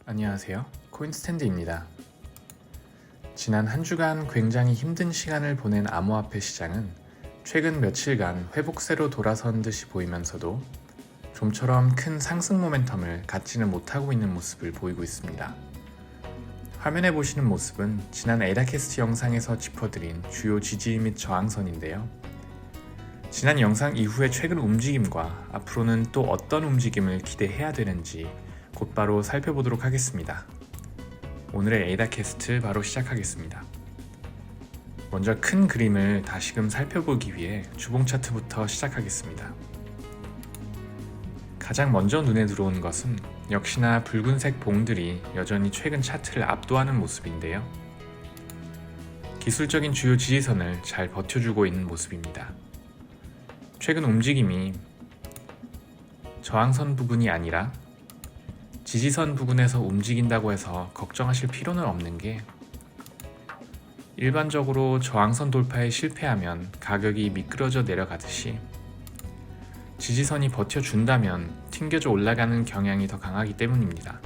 안녕하세요. 코인스탠드입니다. 지난 한 주간 굉장히 힘든 시간을 보낸 암호화폐 시장은 최근 며칠간 회복세로 돌아선 듯이 보이면서도 좀처럼 큰 상승 모멘텀을 갖지는 못하고 있는 모습을 보이고 있습니다. 화면에 보시는 모습은 지난 에다캐스트 영상에서 짚어드린 주요 지지 및 저항선인데요. 지난 영상 이후의 최근 움직임과 앞으로는 또 어떤 움직임을 기대해야 되는지 곧바로 살펴보도록 하겠습니다. 오늘의 에다캐스트 바로 시작하겠습니다. 먼저 큰 그림을 다시금 살펴보기 위해 주봉 차트부터 시작하겠습니다. 가장 먼저 눈에 들어온 것은 역시나 붉은색 봉들이 여전히 최근 차트를 압도하는 모습인데요. 기술적인 주요 지지선을 잘 버텨주고 있는 모습입니다. 최근 움직임이 저항선 부근이 아니라 지지선 부근에서 움직인다고 해서 걱정하실 필요는 없는 게, 일반적으로 저항선 돌파에 실패하면 가격이 미끄러져 내려가듯이 지지선이 버텨준다면 튕겨져 올라가는 경향이 더 강하기 때문입니다.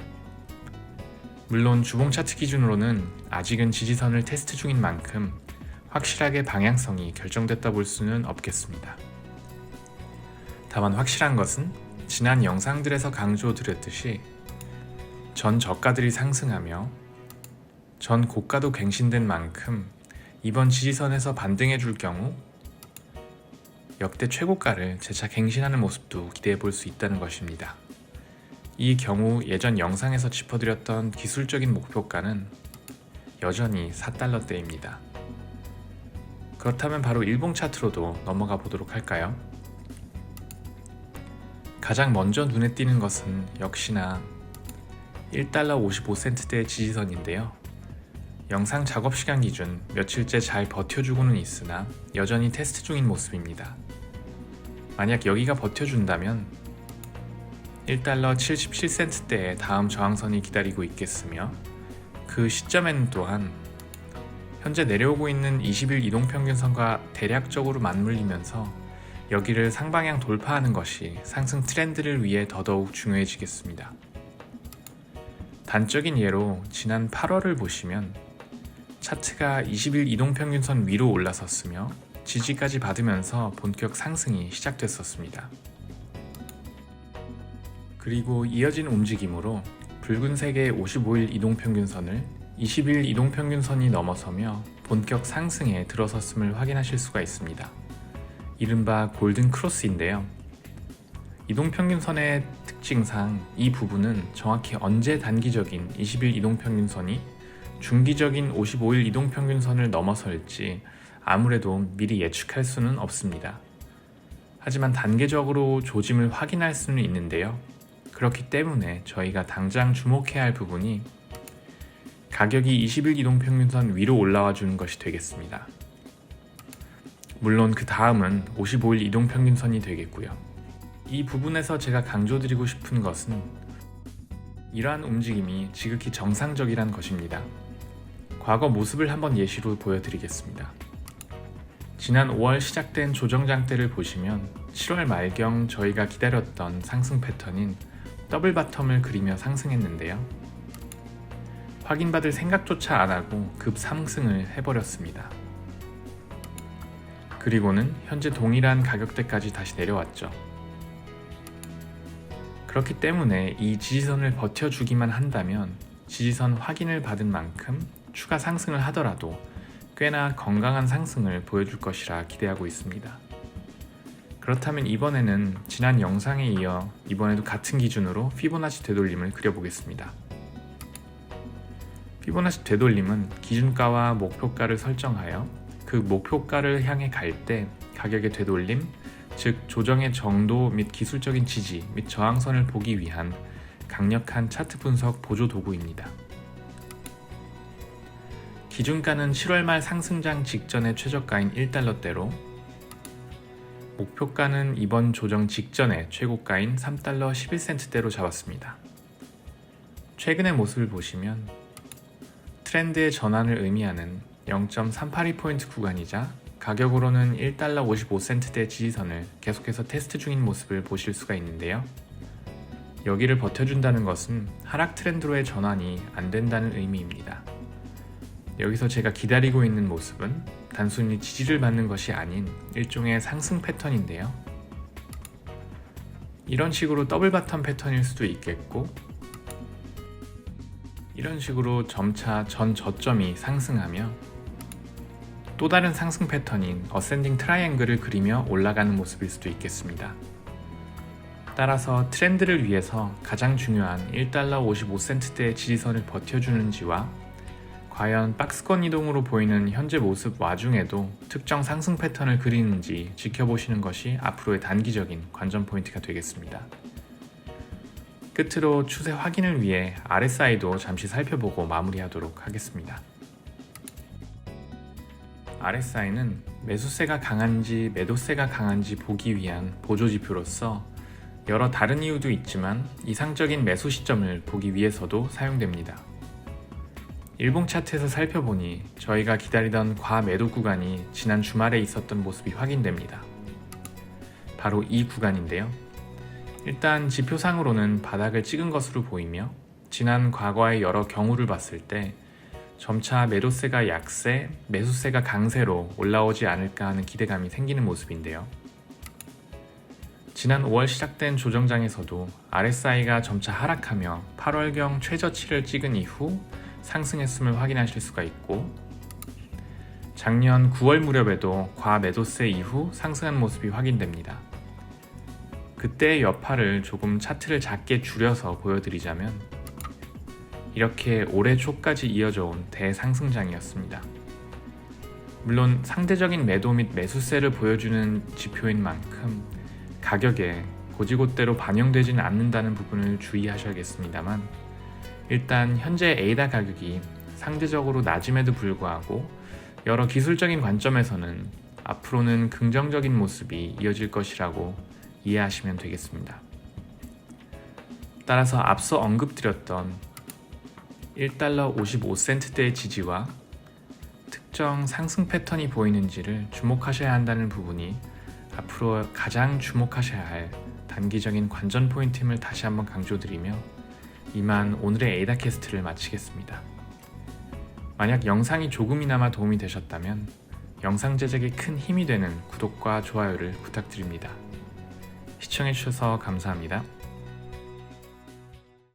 물론 주봉 차트 기준으로는 아직은 지지선을 테스트 중인 만큼 확실하게 방향성이 결정됐다 볼 수는 없겠습니다. 다만 확실한 것은 지난 영상들에서 강조드렸듯이 전 저가들이 상승하며 전 고가도 갱신된 만큼 이번 지지선에서 반등해 줄 경우 역대 최고가를 재차 갱신하는 모습도 기대해 볼 수 있다는 것입니다. 이 경우 예전 영상에서 짚어드렸던 기술적인 목표가는 여전히 4달러대입니다. 그렇다면 바로 일봉 차트로도 넘어가 보도록 할까요? 가장 먼저 눈에 띄는 것은 역시나 1달러 55센트대의 지지선인데요. 영상 작업 시간 기준 며칠째 잘 버텨주고는 있으나 여전히 테스트 중인 모습입니다. 만약 여기가 버텨준다면 1달러 77센트대의 다음 저항선이 기다리고 있겠으며, 그 시점에는 또한 현재 내려오고 있는 20일 이동평균선과 대략적으로 맞물리면서 여기를 상방향 돌파하는 것이 상승 트렌드를 위해 더더욱 중요해지겠습니다. 단적인 예로 지난 8월을 보시면 차트가 20일 이동평균선 위로 올라섰으며 지지까지 받으면서 본격 상승이 시작됐었습니다. 그리고 이어진 움직임으로 붉은색의 55일 이동평균선을 20일 이동평균선이 넘어서며 본격 상승에 들어섰음을 확인하실 수가 있습니다. 이른바 골든 크로스인데요. 이동평균선의 특징상 이 부분은 정확히 언제 단기적인 20일 이동평균선이 중기적인 55일 이동평균선을 넘어설지 아무래도 미리 예측할 수는 없습니다. 하지만 단계적으로 조짐을 확인할 수는 있는데요. 그렇기 때문에 저희가 당장 주목해야 할 부분이 가격이 20일 이동평균선 위로 올라와 주는 것이 되겠습니다. 물론 그 다음은 55일 이동평균선이 되겠고요. 이 부분에서 제가 강조드리고 싶은 것은 이러한 움직임이 지극히 정상적이란 것입니다. 과거 모습을 한번 예시로 보여드리겠습니다. 지난 5월 시작된 조정장대를 보시면 7월 말경 저희가 기다렸던 상승 패턴인 더블 바텀을 그리며 상승했는데요. 확인받을 생각조차 안하고 급 상승을 해버렸습니다. 그리고는 현재 동일한 가격대까지 다시 내려왔죠. 그렇기 때문에 이 지지선을 버텨주기만 한다면 지지선 확인을 받은 만큼 추가 상승을 하더라도 꽤나 건강한 상승을 보여줄 것이라 기대하고 있습니다. 그렇다면 이번에는 지난 영상에 이어 이번에도 같은 기준으로 피보나치 되돌림을 그려보겠습니다. 피보나치 되돌림은 기준가와 목표가를 설정하여 그 목표가를 향해 갈 때 가격의 되돌림, 즉 조정의 정도 및 기술적인 지지 및 저항선을 보기 위한 강력한 차트 분석 보조 도구입니다. 기준가는 7월 말 상승장 직전의 최저가인 1달러대로, 목표가는 이번 조정 직전의 최고가인 3달러 11센트대로 잡았습니다. 최근의 모습을 보시면 트렌드의 전환을 의미하는 0.382포인트 구간이자 가격으로는 1달러 55센트대 지지선을 계속해서 테스트 중인 모습을 보실 수가 있는데요. 여기를 버텨준다는 것은 하락 트렌드로의 전환이 안 된다는 의미입니다. 여기서 제가 기다리고 있는 모습은 단순히 지지를 받는 것이 아닌 일종의 상승 패턴인데요. 이런 식으로 더블 바텀 패턴일 수도 있겠고, 이런 식으로 점차 전 저점이 상승하며 또 다른 상승 패턴인 어센딩 트라이앵글을 그리며 올라가는 모습일 수도 있겠습니다. 따라서 트렌드를 위해서 가장 중요한 1달러 55센트대의 지지선을 버텨주는지와 과연 박스권 이동으로 보이는 현재 모습 와중에도 특정 상승 패턴을 그리는지 지켜보시는 것이 앞으로의 단기적인 관전 포인트가 되겠습니다. 끝으로 추세 확인을 위해 RSI도 잠시 살펴보고 마무리하도록 하겠습니다. RSI는 매수세가 강한지 매도세가 강한지 보기 위한 보조지표로서 여러 다른 이유도 있지만 이상적인 매수 시점을 보기 위해서도 사용됩니다. 일봉 차트에서 살펴보니 저희가 기다리던 과매도 구간이 지난 주말에 있었던 모습이 확인됩니다. 바로 이 구간인데요. 일단 지표상으로는 바닥을 찍은 것으로 보이며 지난 과거의 여러 경우를 봤을 때 점차 매도세가 약세, 매수세가 강세로 올라오지 않을까 하는 기대감이 생기는 모습인데요. 지난 5월 시작된 조정장에서도 RSI가 점차 하락하며 8월경 최저치를 찍은 이후 상승했음을 확인하실 수가 있고, 작년 9월 무렵에도 과매도세 이후 상승한 모습이 확인됩니다. 그때의 여파를 조금 차트를 작게 줄여서 보여드리자면 이렇게 올해 초까지 이어져 온 대상승장이었습니다. 물론 상대적인 매도 및 매수세를 보여주는 지표인 만큼 가격에 고지곳대로 반영되지는 않는다는 부분을 주의하셔야겠습니다만, 일단 현재 에이다 가격이 상대적으로 낮음에도 불구하고 여러 기술적인 관점에서는 앞으로는 긍정적인 모습이 이어질 것이라고 이해하시면 되겠습니다. 따라서 앞서 언급드렸던 1달러 55센트대의 지지와 특정 상승 패턴이 보이는지를 주목하셔야 한다는 부분이 앞으로 가장 주목하셔야 할 단기적인 관전 포인트임을 다시 한번 강조드리며 이만 오늘의 에이다 캐스트를 마치겠습니다. 만약 영상이 조금이나마 도움이 되셨다면 영상 제작에 큰 힘이 되는 구독과 좋아요를 부탁드립니다. 시청해주셔서 감사합니다.